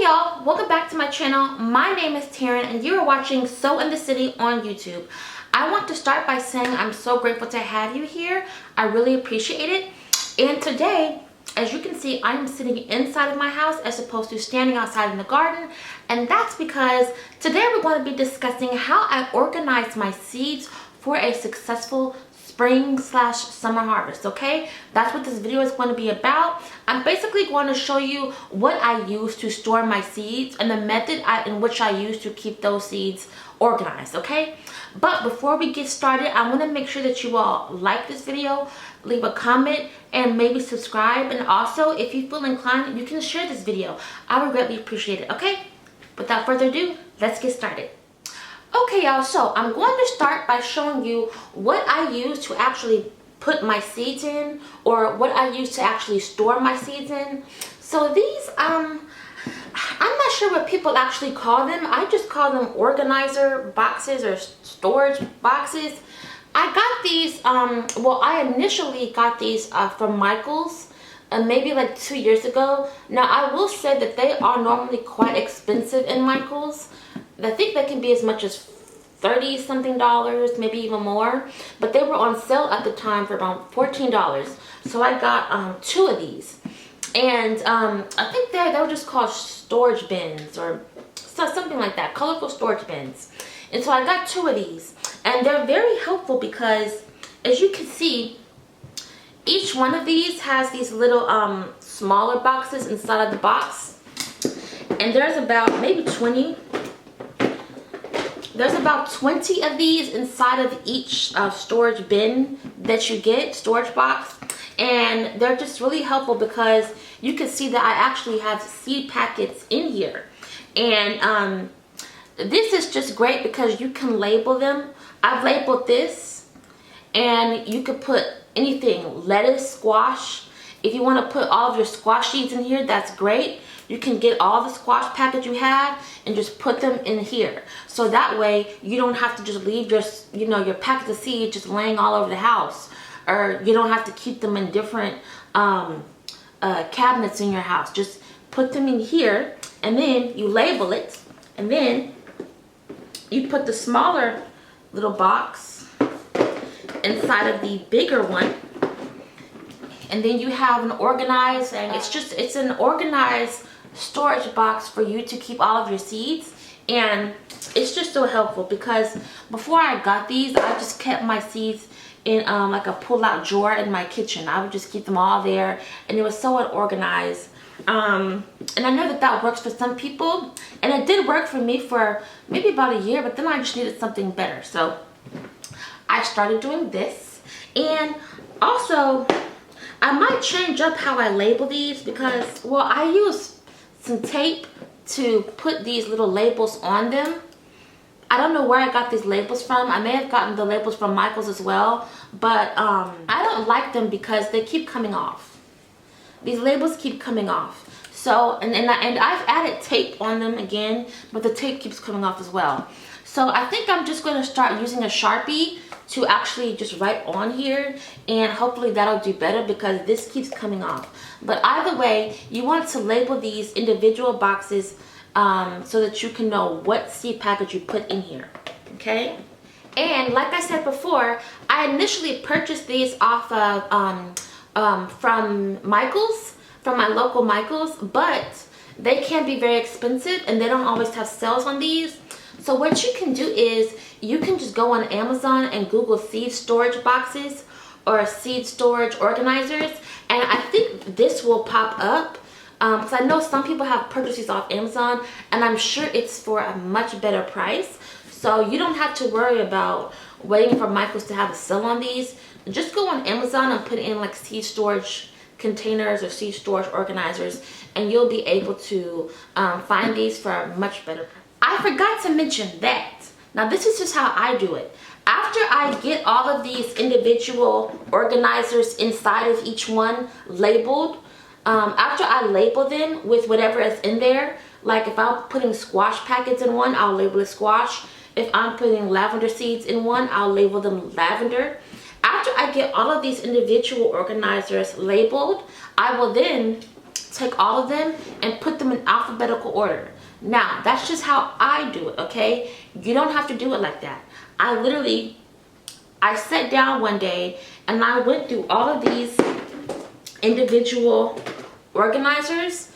Hey y'all, welcome back to my channel. My name is Taryn and you are watching Sew in the City on YouTube. I want to start by saying I'm so grateful to have you here. I really appreciate it. And today, as you can see, I am sitting inside of my house as opposed to standing outside in the garden. And that's because today we're going to be discussing how I organize my seeds for a successful spring/summer harvest. Okay, that's what this video is going to be about. I'm basically going to show you what I use to store my seeds and the method in which I use to keep those seeds organized. Okay, but before we get started, I want to make sure that you all like this video, leave a comment, and maybe subscribe. And also, if you feel inclined, you can share this video. I would greatly appreciate it. Okay, without further ado, let's get started. Okay y'all, so I'm going to start by showing you what I use to actually put my seeds in, or what I use to actually store my seeds in. So these, I'm not sure what people actually call them. I just call them organizer boxes or storage boxes. I got these, well, I initially got these from Michael's maybe like 2 years ago. Now I will say that they are normally quite expensive in Michael's. I think they can be as much as $30 something, maybe even more, but they were on sale at the time for around $14. So I got 2 of these, and I think they were just called storage bins or something like that, colorful storage bins. And so I got 2 of these, and they're very helpful because, as you can see, each one of these has these little smaller boxes inside of the box, and there's about maybe 20. There's about 20 of these inside of each storage bin that you get, storage box. And they're just really helpful because you can see that I actually have seed packets in here. And this is just great because you can label them. I've labeled this, and you could put anything, lettuce, squash. If you want to put all of your squash seeds in here, that's great. You can get all the squash packets you have and just put them in here. So that way you don't have to just leave your, your packets of seeds just laying all over the house, or you don't have to keep them in different cabinets in your house. Just put them in here, and then you label it, and then you put the smaller little box inside of the bigger one. And then you have an organized, and it's an organized storage box for you to keep all of your seeds. And it's just so helpful because before I got these, I just kept my seeds in like a pull-out drawer in my kitchen. I would just keep them all there, and it was so unorganized. And I know that works for some people, and it did work for me for maybe about a year, but then I just needed something better. So I started doing this. And also, I might change up how I label these because, well, I use some tape to put these little labels on them. I don't know where I got these labels from. I may have gotten the labels from Michael's as well, but I don't like them because they keep coming off. These labels keep coming off. So, and I've added tape on them again, but the tape keeps coming off as well. So I think I'm just going to start using a Sharpie to actually just write on here, and hopefully that'll do better because this keeps coming off. But either way, you want to label these individual boxes so that you can know what seed package you put in here, okay? And like I said before, I initially purchased these off of from Michael's, from my local Michael's, but they can be very expensive and they don't always have sales on these. So what you can do is you can just go on Amazon and Google seed storage boxes or seed storage organizers, and I think this will pop up because I know some people have purchased these off Amazon, and I'm sure it's for a much better price. So you don't have to worry about waiting for Michael's to have a sale on these. Just go on Amazon and put in like seed storage containers or seed storage organizers, and you'll be able to find these for a much better price. I forgot to mention that. Now this is just how I do it. After I get all of these individual organizers inside of each one labeled, after I label them with whatever is in there, like if I'm putting squash packets in one, I'll label it squash. If I'm putting lavender seeds in one, I'll label them lavender. After I get all of these individual organizers labeled, I will then take all of them and put them in alphabetical order. Now, that's just how I do it, okay? You don't have to do it like that. I sat down one day and I went through all of these individual organizers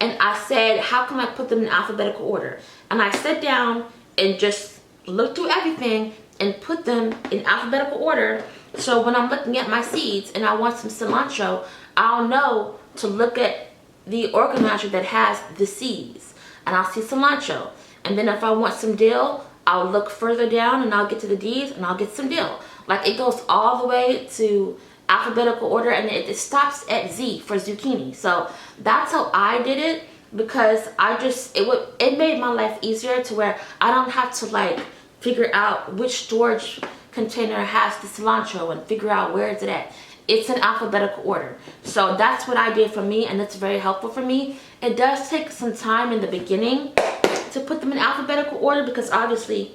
and I said, how can I put them in alphabetical order? And I sat down and just looked through everything and put them in alphabetical order. So when I'm looking at my seeds and I want some cilantro, I'll know to look at the organizer that has the C's and I'll see cilantro. And then if I want some dill, I'll look further down and I'll get to the D's and I'll get some dill. Like, it goes all the way to alphabetical order and it stops at Z for zucchini. So that's how I did it, because it made my life easier to where I don't have to like figure out which storage container has the cilantro and figure out where is it at. It's in alphabetical order. So that's what I did for me, and it's very helpful for me. It does take some time in the beginning to put them in alphabetical order, because obviously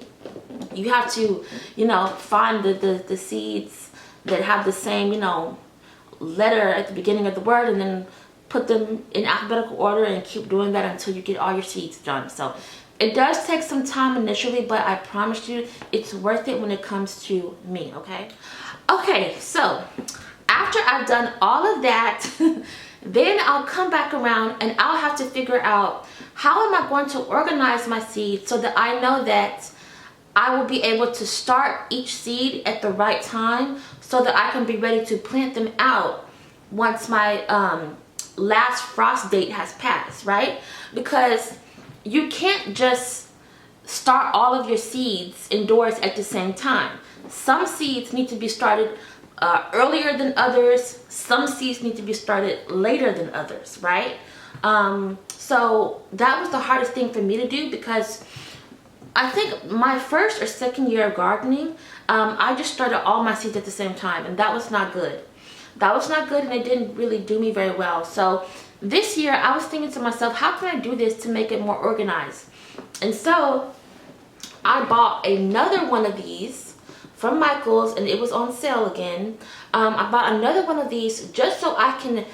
you have to, you know, find the seeds that have the same, you know, letter at the beginning of the word, and then put them in alphabetical order and keep doing that until you get all your seeds done. So it does take some time initially, but I promise you it's worth it when it comes to me, okay? Okay, so after I've done all of that, then I'll come back around and I'll have to figure out how am I going to organize my seeds so that I know that I will be able to start each seed at the right time so that I can be ready to plant them out once my last frost date has passed, right? Because you can't just start all of your seeds indoors at the same time. Some seeds need to be started earlier than others. Some seeds need to be started later than others, right? So that was the hardest thing for me to do, because I think my first or second year of gardening, I just started all my seeds at the same time, and that was not good. That was not good, and it didn't really do me very well. So this year I was thinking to myself, how can I do this to make it more organized? And so I bought another one of these from Michael's, and it was on sale again. I bought another one of these just so I can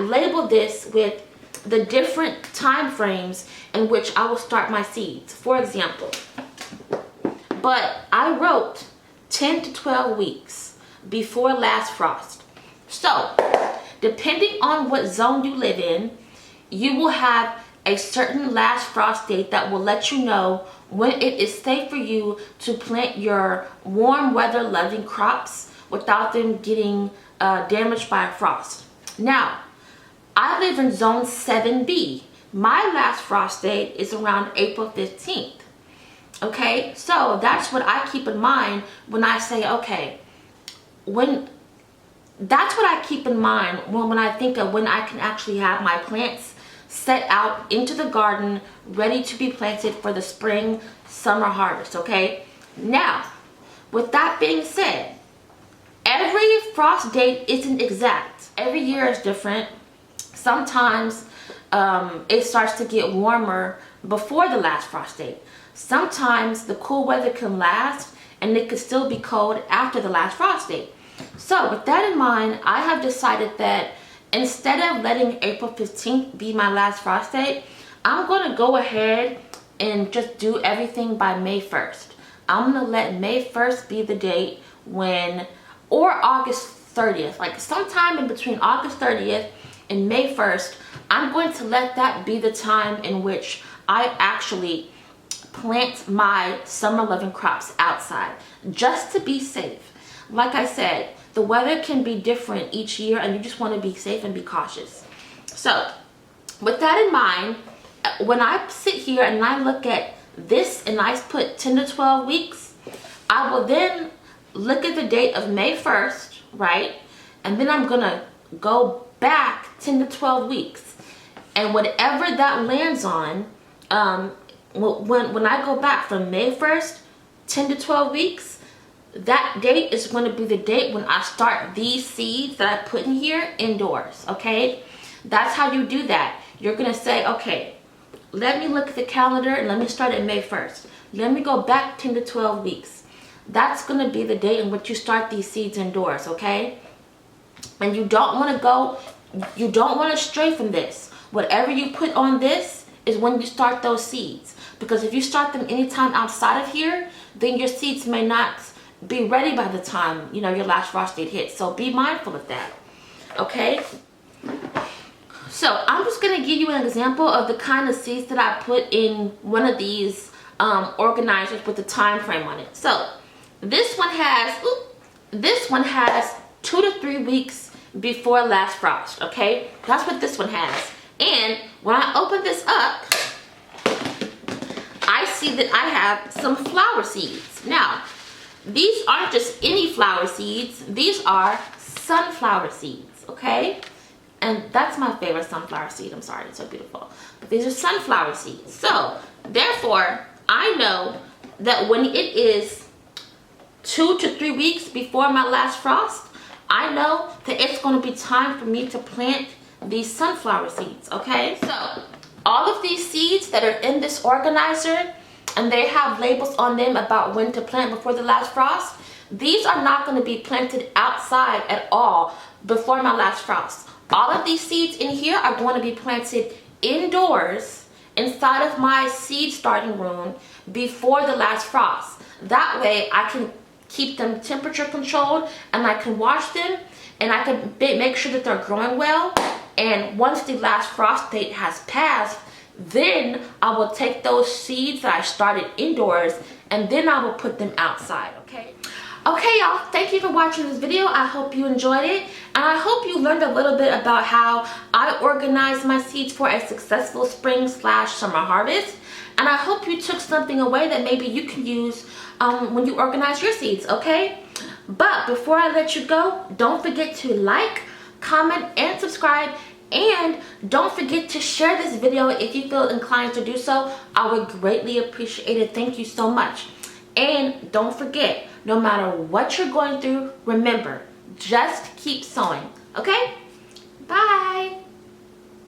label this with the different time frames in which I will start my seeds. For example, but I wrote 10 to 12 weeks before last frost. So depending on what zone you live in, you will have a certain last frost date that will let you know when it is safe for you to plant your warm weather loving crops without them getting damaged by a frost. Now, I live in zone 7B. My last frost date is around April 15th. Okay, so that's what I keep in mind when I say, okay, that's what I keep in mind when I think of when I can actually have my plants set out into the garden, ready to be planted for the spring, summer harvest, okay? Now, with that being said, every frost date isn't exact. Every year is different. Sometimes it starts to get warmer before the last frost date. Sometimes the cool weather can last and it could still be cold after the last frost date. So with that in mind, I have decided that instead of letting April 15th be my last frost date, I'm going to go ahead and just do everything by May 1st. I'm going to let May 1st be the date or August 30th, like sometime in between August 30th and May 1st, I'm going to let that be the time in which I actually plant my summer loving crops outside, just to be safe. Like I said, the weather can be different each year and you just want to be safe and be cautious. So with that in mind, when I sit here and I look at this and I put 10 to 12 weeks, I will then look at the date of May 1st, right? And then I'm gonna go back 10 to 12 weeks. And whatever that lands on, when I go back from May 1st, 10 to 12 weeks, that date is going to be the date when I start these seeds that I put in here indoors, okay? That's how you do that. You're going to say, okay, let me look at the calendar and let me start at May 1st. Let me go back 10 to 12 weeks. That's going to be the date in which you start these seeds indoors, okay? And you don't want to go you don't want to stray from this. Whatever you put on this is when you start those seeds. Because if you start them anytime outside of here, then your seeds may not be ready by the time, you know, your last frost date hits. So be mindful of that, okay? So I'm just going to give you an example of the kind of seeds that I put in one of these organizers with the time frame on it. So this one has 2 to 3 weeks before last frost, okay? That's what this one has. And when I open this up, I see that I have some flower seeds. Now, these aren't just any flower seeds. These are sunflower seeds, okay? And that's my favorite sunflower seed. I'm sorry, it's so beautiful. But these are sunflower seeds. So, therefore, I know that when it is 2 to 3 weeks before my last frost, I know that it's going to be time for me to plant these sunflower seeds, okay? So, all of these seeds that are in this organizer, and they have labels on them about when to plant before the last frost, these are not going to be planted outside at all before my last frost. All of these seeds in here are going to be planted indoors inside of my seed starting room before the last frost. That way I can keep them temperature controlled, and I can wash them, and I can make sure that they're growing well. And once the last frost date has passed, then I will take those seeds that I started indoors, and then I will put them outside, okay? Okay, y'all, thank you for watching this video. I hope you enjoyed it, and I hope you learned a little bit about how I organize my seeds for a successful spring/summer harvest. And I hope you took something away that maybe you can use when you organize your seeds, okay? But before I let you go, don't forget to like, comment, and subscribe. And don't forget to share this video if you feel inclined to do so. I would greatly appreciate it. Thank you so much. And don't forget, no matter what you're going through, remember, just keep sowing, okay? Bye.